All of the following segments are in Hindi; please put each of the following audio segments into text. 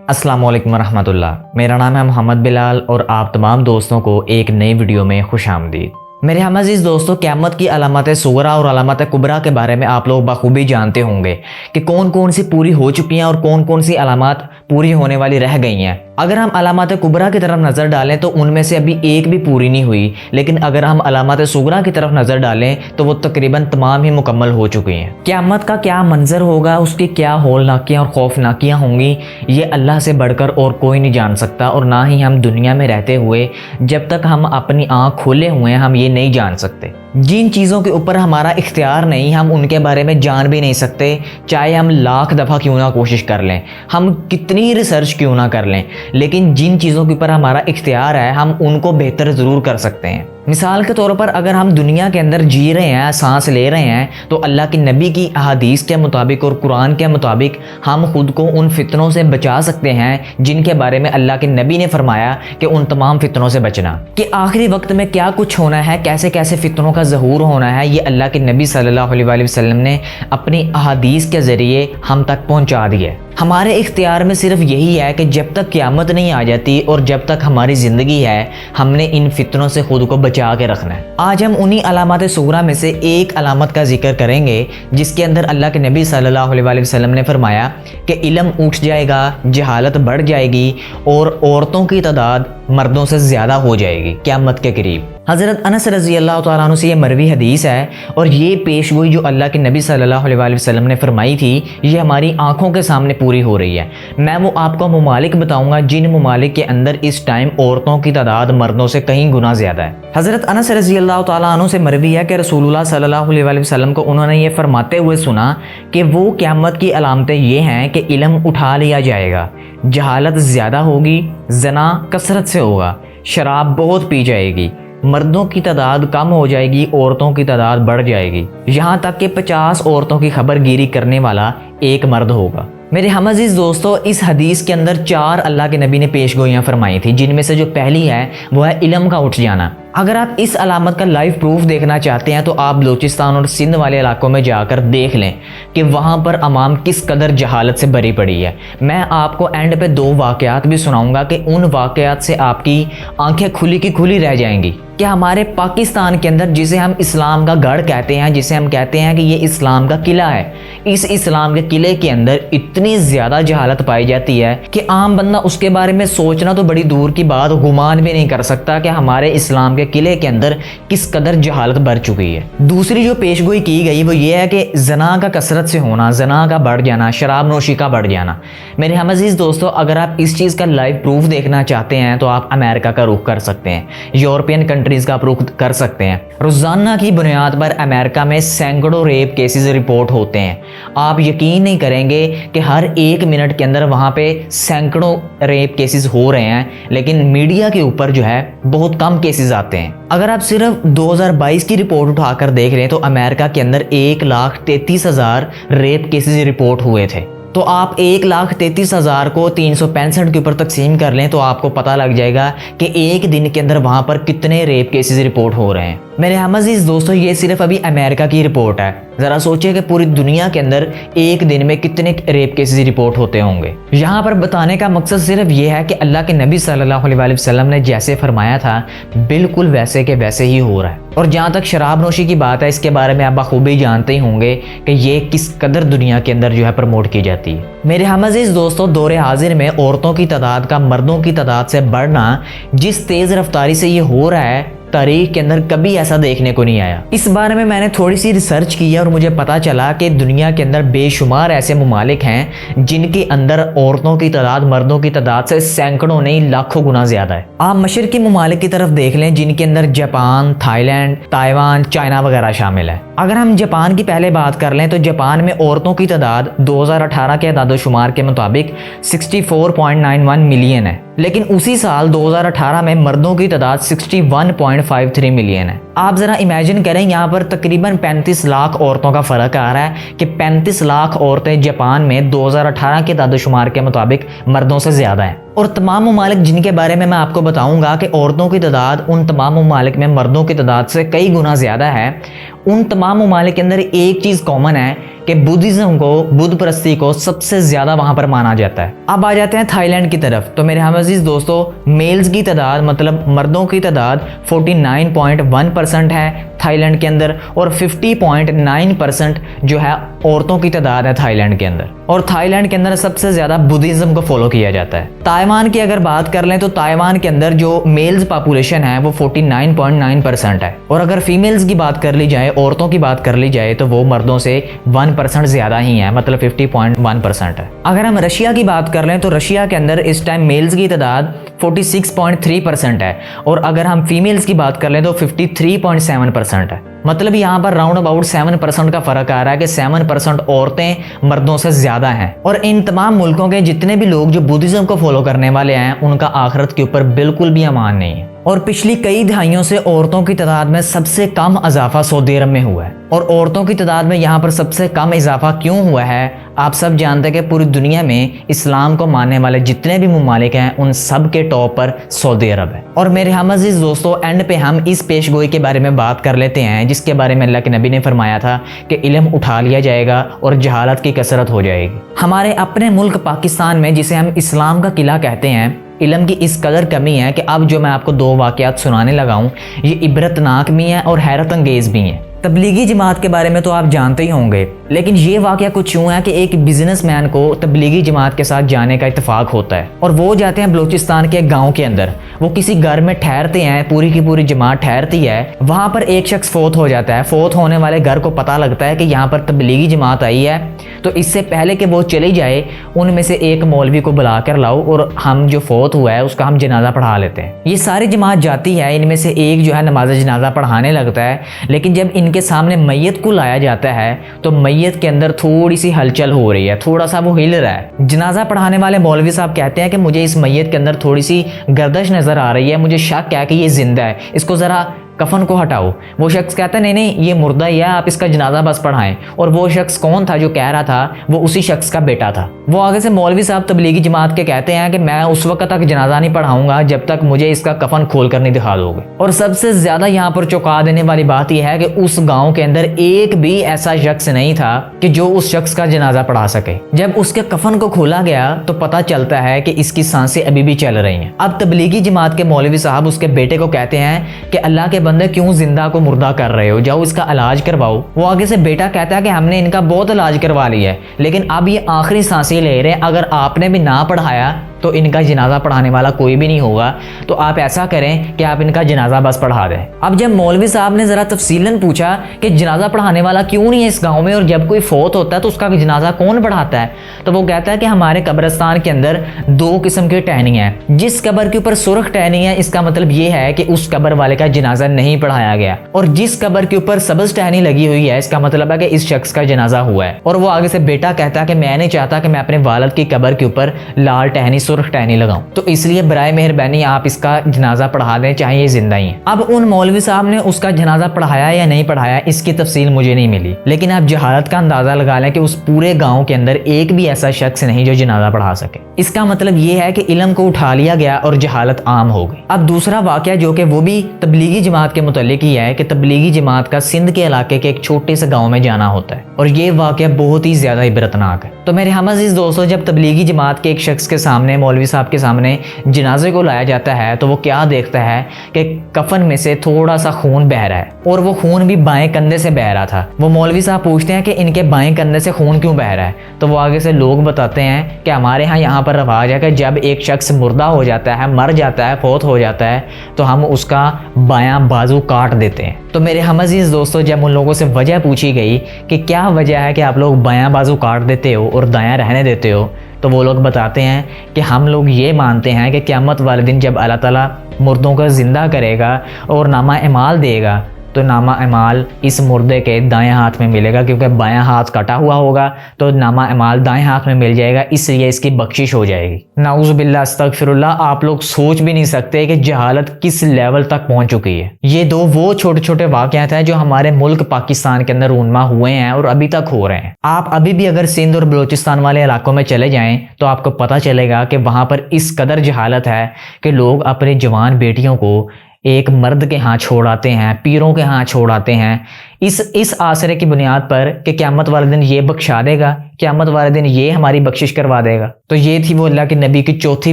अस्सलाम वालेकुम रहमतुल्लाह। मेरा नाम है मोहम्मद बिलाल और आप तमाम दोस्तों को एक नई वीडियो में खुशामदीद। मेरे हम अज़ीज़ दोस्तों, क़यामत की अलामत सुगरा और अलामत कुबरा के बारे में आप लोग बखूबी जानते होंगे कि कौन कौन सी पूरी हो चुकी हैं और कौन कौन सी अलामत पूरी होने वाली रह गई हैं। अगर हम अलामत कुबरा की तरफ नज़र डालें तो उनमें से अभी एक भी पूरी नहीं हुई, लेकिन अगर हम अलामत सुगरा की तरफ नज़र डालें तो वो तकरीबन तमाम ही मुकम्मल हो चुकी हैं। क़यामत का क्या मंजर होगा, उसकी क्या हौलनाकियाँ और खौफनाकियाँ होंगी, ये अल्लाह से बढ़कर और कोई नहीं जान सकता, और ना ही हम दुनिया में रहते हुए जब तक हम अपनी आँख खोले हुए हैं हम ये नहीं जान सकते। जिन चीज़ों के ऊपर हमारा इख्तियार नहीं, हम उनके बारे में जान भी नहीं सकते, चाहे हम लाख दफ़ा क्यों ना कोशिश कर लें, हम कितनी रिसर्च क्यों ना कर लें, लेकिन जिन चीज़ों के ऊपर हमारा इख्तियार है हम उनको बेहतर ज़रूर कर सकते हैं। मिसाल के तौर पर अगर हम दुनिया के अंदर जी रहे हैं, सांस ले रहे हैं, तो अल्लाह की नबी की अहादीस के मुताबिक और कुरान के मुताबिक हम खुद को उन फितनों से बचा सकते हैं जिनके बारे में अल्लाह के नबी ने फरमाया कि उन तमाम फितनों से बचना, कि आखिरी वक्त में क्या कुछ होना है, कैसे कैसे फितनों का ज़हूर होना है, ये अल्लाह के नबी सल्लल्लाहु अलैहि वसल्लम ने अपनी अहादीस के ज़रिए हम तक पहुँचा दी है। हमारे इख्तियार में सिर्फ यही है कि जब तक क़यामत नहीं आ जाती और जब तक हमारी ज़िंदगी है हमने इन फितनों से खुद को बचा के रखना है। आज हम उन्हीं अलामत सुगरा में से एक अलामत का जिक्र करेंगे जिसके अंदर अल्लाह के नबी सल्लल्लाहु अलैहि वसल्लम ने फरमाया कि इल्म उठ जाएगा, जहालत बढ़ जाएगी और औरतों की तादाद मर्दों से ज़्यादा हो जाएगी क़यामत के करीब। हज़रत अनस रज़ी अल्लाह तआला अन्हु से ये मरवी हदीस है और ये पेशगोई जो अल्लाह के नबी सल्लल्लाहु अलैहि वसल्लम ने फरमाई थी ये हमारी आंखों के सामने पूरी हो रही है। मैं वो आपको ममालिक बताऊंगा जिन ममालिक के अंदर इस टाइम औरतों की तादाद मर्दों से कहीं गुना ज़्यादा है। हज़रत अनस रज़ी अल्लाह तआला अन्हु से मरवी है कि रसूलुल्लाह सल्लल्लाहु अलैहि वसल्लम को उन्होंने ये फरमाते हुए सुना कि वो क़यामत की अलामतें ये हैं कि इल्म उठा लिया जाएगा, जहालत ज़्यादा होगी, जना कसरत से होगा, शराब बहुत पी जाएगी, मर्दों की तादाद कम हो जाएगी, औरतों की तादाद बढ़ जाएगी, यहाँ तक कि 50 औरतों की खबरगिरी करने वाला एक मर्द होगा। मेरे हम अज़ीज़ दोस्तों, इस हदीस के अंदर 4 अल्लाह के नबी ने पेशगोइयाँ फरमाई थी, जिनमें से जो पहली है वो है इल्म का उठ जाना। अगर आप इस अलामत का लाइव प्रूफ देखना चाहते हैं तो आप बलूचिस्तान और सिंध वाले इलाकों में जाकर देख लें कि वहाँ पर अवाम किस कदर जहालत से भरी पड़ी है। मैं आपको एंड पे 2 वाक़यात भी सुनाऊंगा कि उन वाक़यात से आपकी आंखें खुली की खुली रह जाएंगी कि हमारे पाकिस्तान के अंदर, जिसे हम इस्लाम का गढ़ कहते हैं, जिसे हम कहते हैं कि ये इस्लाम का किला है, इस इस्लाम के किले के अंदर इतनी ज़्यादा जहालत पाई जाती है कि आम बंदा उसके बारे में सोचना तो बड़ी दूर की बात, गुमान भी नहीं कर सकता कि हमारे इस्लाम के किले के अंदर किस कदर जहालत भर चुकी है। दूसरी जो पेशगोई की गई वो ये है कि जना का कसरत से होना, जना का बढ़ जाना, शराब नोशी का बढ़ जाना। मेरे हम अज़ीज़ दोस्तों, अगर आप इस चीज़ का लाइव प्रूफ देखना चाहते हैं तो आप अमेरिका का रुख कर सकते हैं, यूरोपियन कंट्रीज़ का रुख कर सकते हैं। रोज़ाना की बुनियाद पर अमेरिका में सैकड़ों रेप केसेस रिपोर्ट होते हैं। आप यकीन नहीं करेंगे कि हर 1 मिनट के अंदर वहाँ पे सैकड़ों रेप केसेस हो रहे हैं, लेकिन मीडिया के ऊपर जो है बहुत कम केसेस आते हैं। अगर आप सिर्फ 2022 की रिपोर्ट उठाकर देख लें तो अमेरिका के अंदर 1,33,000 रेप केसेस रिपोर्ट हुए थे। तो आप 1,33,000 को 365 के ऊपर तकसीम कर लें तो आपको पता लग जाएगा कि एक दिन के अंदर वहाँ पर कितने रेप केसेस रिपोर्ट हो रहे हैं। मेरे हम अज़ीज़ दोस्तों, ये सिर्फ अभी अमेरिका की रिपोर्ट है। ज़रा सोचिए कि पूरी दुनिया के अंदर एक दिन में कितने रेप केसेस रिपोर्ट होते होंगे। यहाँ पर बताने का मकसद सिर्फ ये है कि अल्लाह के नबी सल्लल्लाहु अलैहि वसल्लम ने जैसे फरमाया था बिल्कुल वैसे के वैसे ही हो रहा है। और जहाँ तक शराब नोशी की बात है, इसके बारे में आप बखूबी जानते ही होंगे कि ये किस कदर दुनिया के अंदर जो है प्रमोट की जाती है। मेरे हम अज़ीज़ दोस्तों, दौरे हाजिर में औरतों की तादाद का मर्दों की तादाद से बढ़ना जिस तेज़ रफ्तारी से ये हो रहा है, तारीख के अंदर कभी ऐसा देखने को नहीं आया। इस बारे में मैंने थोड़ी सी रिसर्च की है और मुझे पता चला कि दुनिया के अंदर बेशुमार ऐसे ममालिक हैं जिनके अंदर औरतों की तादाद मर्दों की तादाद से सैकड़ों नहीं लाखों गुना ज़्यादा है। आप मशरकी ममालिक की तरफ देख लें जिनके अंदर जापान, थाईलैंड, ताइवान, चाइना वगैरह शामिल है। अगर हम जापान की पहले बात कर लें तो जापान में औरतों की तादाद 2018 के अदाद-ओ-शुमार के मुताबिक 64.91 मिलियन है, लेकिन उसी साल 2018 में मर्दों की तादाद 61.53 मिलियन है। आप ज़रा इमेजिन करें, यहाँ पर तकरीबन 35 लाख औरतों का फ़र्क आ रहा है कि 35 लाख औरतें जापान में 2018 के दादोशुमार के मुताबिक मर्दों से ज़्यादा हैं। और तमाम ममालिक जिनके बारे में मैं आपको बताऊंगा कि औरतों की तादाद उन तमाम ममालिक में मर्दों की तादाद से कई गुना ज़्यादा है, उन तमाम ममालिक के अंदर एक चीज़ कॉमन है कि बुद्धिज़्म को, बुद्ध परस्ती को सबसे ज़्यादा वहाँ पर माना जाता है। अब आ जाते हैं थाईलैंड की तरफ। तो मेरे हम अजीज़ दोस्तों, मेल्स की तादाद मतलब मर्दों की तादाद 49.1% है थाईलैंड के अंदर, और 50.9% जो है औरतों की तादाद है थाईलैंड के अंदर। और थाईलैंड के अंदर सबसे ज़्यादा बुद्धिज़्म को फॉलो किया जाता है। ताइवान की अगर बात कर लें तो ताइवान के अंदर जो मेल्स पॉपुलेशन है वो 49.9% है, और अगर फीमेल्स की बात कर ली जाए, औरतों की बात कर ली जाए, तो वो मर्दों से 1% ज़्यादा ही है, मतलब 50.1% है। अगर हम रशिया की बात कर लें तो रशिया के अंदर इस टाइम मेल्स की तादाद 46.3% है, और अगर हम फीमेल्स की बात कर लें तो 53.7% है। मतलब यहाँ पर राउंड अबाउट 7% का फर्क आ रहा है कि 7% औरतें मर्दों से ज़्यादा हैं। और इन तमाम मुल्कों के जितने भी लोग जो बुद्धिज़्म को फॉलो करने वाले हैं, उनका आखिरत के ऊपर बिल्कुल भी अमान नहीं है। और पिछली कई दहाइयों से औरतों की तादाद में सबसे कम इजाफा सऊदी अरब में हुआ है। और औरतों की तादाद में यहाँ पर सबसे कम इजाफा क्यों हुआ है? आप सब जानते हैं कि पूरी दुनिया में इस्लाम को मानने वाले जितने भी ममालिक हैं, उन सब के टॉप पर सऊदी अरब है। और मेरे हम अजीज़ दोस्तों, एंड पे हम इस पेशगोई के बारे में बात कर लेते हैं जिसके बारे में अल्लाह के नबी ने फरमाया था कि इल्म उठा लिया जाएगा और जहालत की कसरत हो जाएगी। हमारे अपने मुल्क पाकिस्तान में, जिसे हम इस्लाम का किला कहते हैं, इल्म की इस कदर कमी है कि अब जो मैं आपको 2 वाक़यात सुनाने लगा हूँ, ये इबरतनाक भी हैं और हैरत अंगेज़ भी हैं। तबलीगी जमात के बारे में तो आप जानते ही होंगे, लेकिन ये वाक़या कुछ यूँ है कि एक बिजनेसमैन को तबलीगी जमात के साथ जाने का इत्तेफाक होता है, और वो जाते हैं बलूचिस्तान के गांव के अंदर। वो किसी घर में ठहरते हैं, पूरी की पूरी जमात ठहरती है। वहाँ पर एक शख्स फोत हो जाता है। फोत होने वाले घर को पता लगता है कि यहाँ पर तबलीगी जमात आई है, तो इससे पहले कि वो चली जाए, उनमें से एक मौलवी को बुला कर लाओ और हम जो फोत हुआ है उसका हम जनाजा पढ़ा लेते हैं। ये सारी जमात जाती है, इनमें से एक जो है नमाज जनाजा पढ़ाने लगता है, लेकिन जब इनके सामने मैयत को लाया जाता है तो मैयत के अंदर थोड़ी सी हलचल हो रही है, थोड़ा सा वो हिल रहा है। जनाजा पढ़ाने वाले मौलवी साहब कहते हैं कि मुझे इस मैयत के अंदर थोड़ी सी गर्दश नज़र आ रही है, मुझे शक है कि ये जिंदा है, इसको ज़रा कफन को हटाओ। वो शख्स कहता है नहीं नहीं, ये मुर्दा ही है, आप इसका जनाजा बस पढ़ाएं। और वो शख्स कौन था जो कह रहा था? वो उसी शख्स का बेटा था। वो आगे से मौलवी साहब तबलीगी जमात के कहते हैं कि मैं उस वक्त तक जनाजा नहीं पढ़ाऊंगा जब तक मुझे इसका कफन खोल कर नहीं दिखा दोगे। और सबसे ज्यादा यहाँ पर चौंका देने वाली बात यह है कि उस गाँव के अंदर एक भी ऐसा शख्स नहीं था कि जो उस शख्स का जनाजा पढ़ा सके। जब उसके कफन को खोला गया तो पता चलता है कि इसकी सांसें अभी भी चल रही हैं। अब तबलीगी जमात के मौलवी साहब उसके बेटे को कहते हैं कि अल्लाह के बंदे क्यों जिंदा को मुर्दा कर रहे हो, जाओ इसका इलाज करवाओ। वो आगे से बेटा कहता है कि हमने इनका बहुत इलाज करवा लिया है, लेकिन अब ये आखिरी सांसें ले रहे हैं, अगर आपने भी ना पढ़ाया तो इनका जनाजा पढ़ाने वाला कोई भी नहीं होगा, तो आप ऐसा करें कि आप इनका जनाजा बस पढ़ा दें। अब जब मौलवी साहब ने ज़रा तफसीलन पूछा कि जनाजा पढ़ाने वाला क्यों नहीं है इस गांव में, और जब कोई फौत होता है तो उसका जनाजा कौन पढ़ाता है, तो वो कहता है कि हमारे कब्रिस्तान के अंदर 2 किस्म की टहनी है। जिस कब्र के ऊपर सुर्ख टहनी है, इसका मतलब ये है कि उस कब्र वाले का जनाजा नहीं पढ़ाया गया, और जिस कब्र के ऊपर सब्ज टहनी लगी हुई है, इसका मतलब है कि इस शख्स का जनाजा हुआ है। और वो आगे से बेटा कहता है कि मैं नहीं चाहता कि मैं अपने वालिद की कब्र के ऊपर लाल टहनी, सुर्ख टहनी लगाऊं, तो इसलिए बराए मेहरबानी आप इसका जनाजा पढ़ा दें, चाहे ये जिंदा ही है। अब उन मौलवी साहब ने उसका जनाजा पढ़ाया या नहीं पढ़ाया, इसकी तफसील मुझे नहीं मिली, लेकिन आप जहालत का अंदाजा लगा लें कि उस पूरे गांव के अंदर एक भी ऐसा शख्स नहीं जो जनाजा पढ़ा सके। इसका मतलब ये है कि इल्म को उठा लिया गया और जहालत आम हो गई। अब दूसरा वाकया जो कि वो भी तबलीगी जमात के मुतल्लिक ही है कि तबलीगी जमात का सिंध के इलाके के एक छोटे से गाँव में जाना होता है, और ये वाकया बहुत ही ज्यादा इबरतनाक है। तो मेरे हम अज़ीज़ दोस्तों, जब तबलीगी जमात के एक शख्स के सामने, मौलवी साहब के सामने जनाजे को लाया जाता है, तो वो क्या देखता है कि कफन में से थोड़ा सा खून बह रहा है, और वो खून भी बाएं कंधे से बह रहा था। वो मौलवी साहब पूछते हैं कि इनके बाएं कंधे से खून क्यों बह रहा है, तो वो आगे से लोग बताते हैं कि हमारे यहाँ पर रवाज है कि जब एक शख्स मुर्दा हो जाता है, मर जाता है, फौत हो जाता है, तो हम उसका बायां बाजू काट देते हैं। तो मेरे हम अज़ीज़ दोस्तों, जब उन लोगों से वजह पूछी गई कि क्या वजह है कि आप लोग बायां बाजू काट देते हो और दायां रहने देते हो, तो वो लोग बताते हैं कि हम लोग ये मानते हैं कि क़यामत वाले दिन जब अल्लाह ताला मुर्दों को ज़िंदा करेगा और नामा एमाल देगा, तो नामा अमाल इस मुर्दे के दाएं हाथ में मिलेगा, क्योंकि बायां हाथ कटा हुआ होगा तो नामा अमाल दाएं हाथ में मिल जाएगा, इसलिए इसकी बख्शिश हो जाएगी। नाउज़ुबिल्लाह अस्तगफिरुल्लाह। आप लोग सोच भी नहीं सकते कि जहालत किस लेवल तक पहुंच चुकी है। ये दो वो छोटे छोटे वाक़यात हैं जो हमारे मुल्क पाकिस्तान के अंदर रूनमा हुए हैं और अभी तक हो रहे हैं। आप अभी भी अगर सिंध और बलूचिस्तान वाले इलाकों में चले जाएं तो आपको पता चलेगा कि वहां पर इस कदर जहालत है कि लोग अपने जवान बेटियों को एक मर्द के हाथ छोड़ आते हैं, पीरों के हाथ छोड़ आते हैं, इस आसरे की बुनियाद पर कि क़यामत वाले दिन ये बख्शा देगा, क़यामत वाले दिन ये हमारी बख्शिश करवा देगा। तो ये थी वो अल्लाह के नबी की चौथी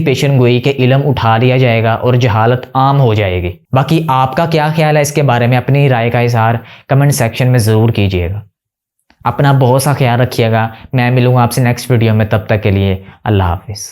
पेशन गोई कि इल्म उठा लिया जाएगा और जहालत आम हो जाएगी। बाकी आपका क्या ख्याल है इसके बारे में? अपनी राय का इज़हार कमेंट सेक्शन में ज़रूर कीजिएगा। अपना बहुत सा ख्याल रखिएगा। मैं मिलूंगा आपसे नेक्स्ट वीडियो में, तब तक के लिए अल्लाह हाफिज़।